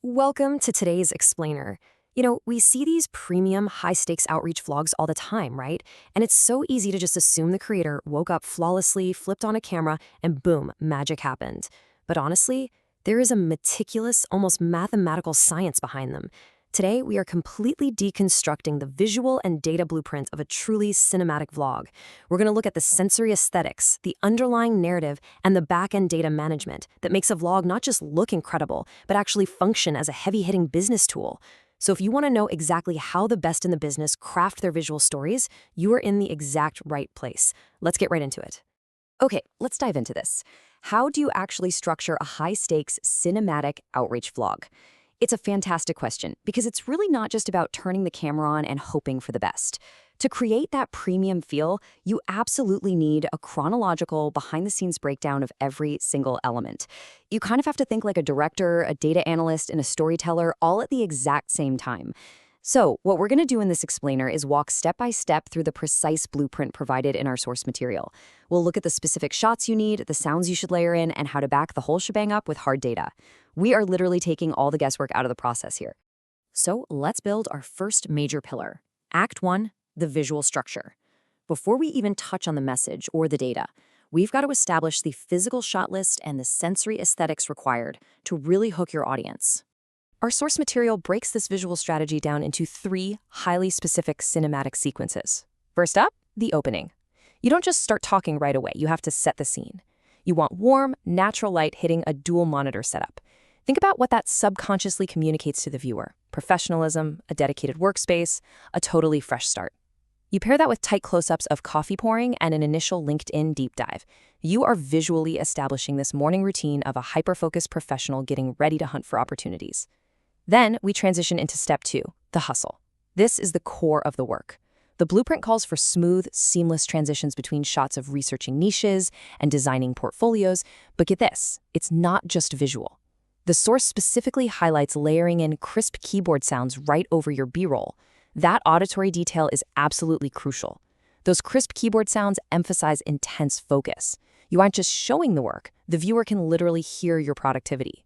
Welcome to today's explainer. We see these premium, high stakes outreach vlogs all the time, right? And it's so easy to just assume the creator woke up flawlessly, flipped on a camera, and boom, magic happened. But honestly, there is a meticulous, almost mathematical science behind them. Today, we are completely deconstructing the visual and data blueprint of a truly cinematic vlog. We're going to look at the sensory aesthetics, the underlying narrative, and the back-end data management that makes a vlog not just look incredible, but actually function as a heavy-hitting business tool. So if you want to know exactly how the best in the business craft their visual stories, you are in the exact right place. Let's get right into it. Okay, let's dive into this. How do you actually structure a high-stakes cinematic outreach vlog? It's a fantastic question because it's really not just about turning the camera on and hoping for the best. To create that premium feel, you absolutely need a chronological, behind-the-scenes breakdown of every single element. You kind of have to think like a director, a data analyst, and a storyteller all at the exact same time. So what we're going to do in this explainer is walk step by step through the precise blueprint provided in our source material. We'll look at the specific shots you need, the sounds you should layer in, and how to back the whole shebang up with hard data. We are literally taking all the guesswork out of the process here. So let's build our first major pillar. Act 1, the visual structure. Before we even touch on the message or the data, we've got to establish the physical shot list and the sensory aesthetics required to really hook your audience. Our source material breaks this visual strategy down into 3 highly specific cinematic sequences. First up, the opening. You don't just start talking right away, you have to set the scene. You want warm, natural light hitting a dual monitor setup. Think about what that subconsciously communicates to the viewer. Professionalism, a dedicated workspace, a totally fresh start. You pair that with tight close-ups of coffee pouring and an initial LinkedIn deep dive. You are visually establishing this morning routine of a hyper-focused professional getting ready to hunt for opportunities. Then we transition into step 2, the hustle. This is the core of the work. The blueprint calls for smooth, seamless transitions between shots of researching niches and designing portfolios, but get this, it's not just visual. The source specifically highlights layering in crisp keyboard sounds right over your B-roll. That auditory detail is absolutely crucial. Those crisp keyboard sounds emphasize intense focus. You aren't just showing the work, the viewer can literally hear your productivity.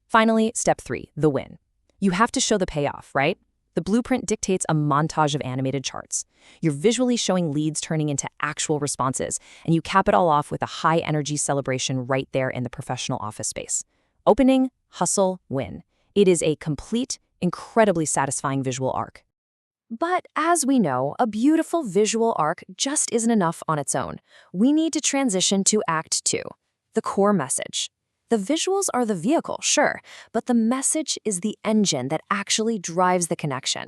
Finally, step 3, the win. You have to show the payoff, right? The blueprint dictates a montage of animated charts. You're visually showing leads turning into actual responses, and you cap it all off with a high-energy celebration right there in the professional office space. Opening, hustle, win. It is a complete, incredibly satisfying visual arc. But as we know, a beautiful visual arc just isn't enough on its own. We need to transition to Act 2, the core message. The visuals are the vehicle, sure, but the message is the engine that actually drives the connection.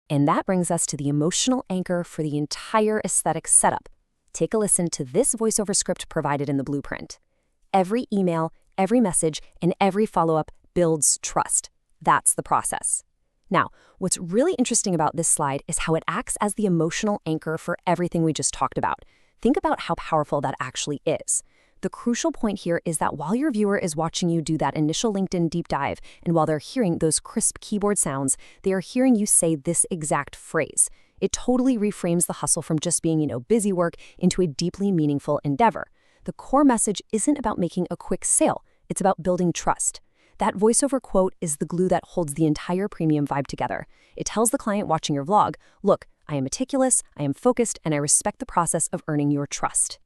And that brings us to the emotional anchor for the entire aesthetic setup. Take a listen to this voiceover script provided in the blueprint. Every email, every message, and every follow-up builds trust. That's the process. Now, what's really interesting about this slide is how it acts as the emotional anchor for everything we just talked about. Think about how powerful that actually is. The crucial point here is that while your viewer is watching you do that initial LinkedIn deep dive, and while they're hearing those crisp keyboard sounds, they are hearing you say this exact phrase. It totally reframes the hustle from just being, busy work into a deeply meaningful endeavor. The core message isn't about making a quick sale. It's about building trust. That voiceover quote is the glue that holds the entire premium vibe together. It tells the client watching your vlog, look, I am meticulous, I am focused, and I respect the process of earning your trust.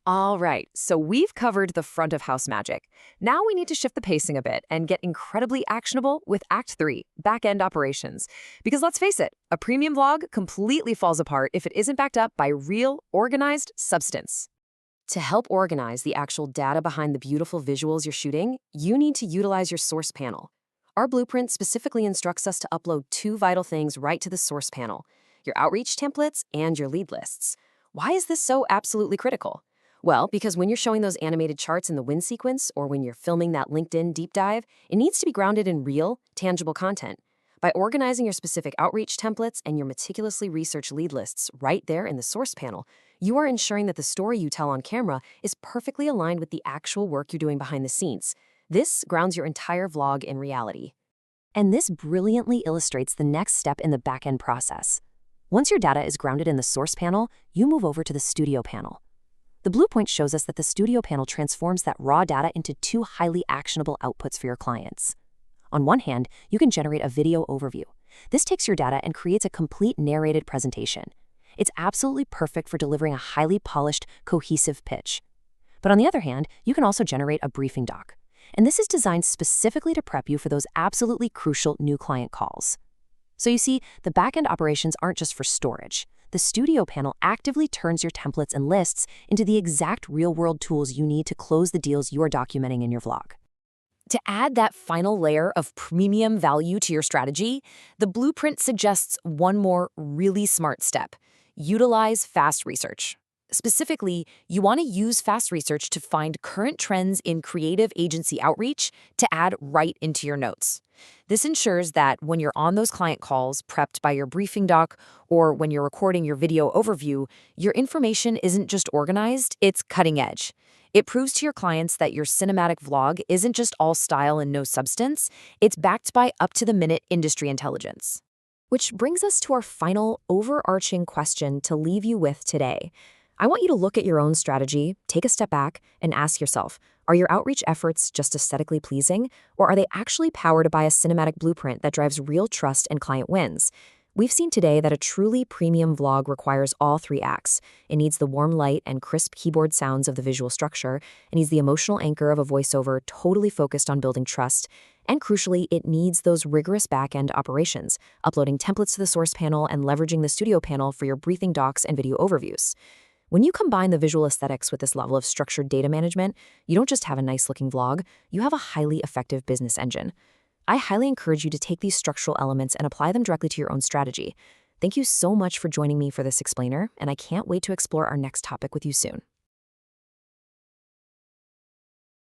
All right, so we've covered the front of house magic. Now we need to shift the pacing a bit and get incredibly actionable with Act 3, back-end operations. Because let's face it, a premium vlog completely falls apart if it isn't backed up by real, organized substance. To help organize the actual data behind the beautiful visuals you're shooting, you need to utilize your source panel. Our blueprint specifically instructs us to upload 2 vital things right to the source panel, your outreach templates and your lead lists. Why is this so absolutely critical? Well, because when you're showing those animated charts in the win sequence, or when you're filming that LinkedIn deep dive, it needs to be grounded in real, tangible content. By organizing your specific outreach templates and your meticulously researched lead lists right there in the source panel, you are ensuring that the story you tell on camera is perfectly aligned with the actual work you're doing behind the scenes. This grounds your entire vlog in reality. And this brilliantly illustrates the next step in the back-end process. Once your data is grounded in the source panel, you move over to the studio panel. The blueprint shows us that the studio panel transforms that raw data into 2 highly actionable outputs for your clients. On one hand, you can generate a video overview. This takes your data and creates a complete narrated presentation. It's absolutely perfect for delivering a highly polished, cohesive pitch. But on the other hand, you can also generate a briefing doc. And this is designed specifically to prep you for those absolutely crucial new client calls. So you see, the backend operations aren't just for storage. The Studio panel actively turns your templates and lists into the exact real-world tools you need to close the deals you are documenting in your vlog. To add that final layer of premium value to your strategy, the blueprint suggests one more really smart step: utilize fast research. Specifically, you want to use fast research to find current trends in creative agency outreach to add right into your notes. This ensures that when you're on those client calls prepped by your briefing doc or when you're recording your video overview, your information isn't just organized, it's cutting edge. It proves to your clients that your cinematic vlog isn't just all style and no substance, it's backed by up-to-the-minute industry intelligence. Which brings us to our final overarching question to leave you with today. I want you to look at your own strategy, take a step back, and ask yourself, are your outreach efforts just aesthetically pleasing, or are they actually powered by a cinematic blueprint that drives real trust and client wins? We've seen today that a truly premium vlog requires all three acts. It needs the warm light and crisp keyboard sounds of the visual structure, it needs the emotional anchor of a voiceover totally focused on building trust, and crucially, it needs those rigorous back-end operations, uploading templates to the source panel and leveraging the Studio panel for your briefing docs and video overviews. When you combine the visual aesthetics with this level of structured data management, you don't just have a nice-looking vlog, you have a highly effective business engine. I highly encourage you to take these structural elements and apply them directly to your own strategy. Thank you so much for joining me for this explainer, and I can't wait to explore our next topic with you soon.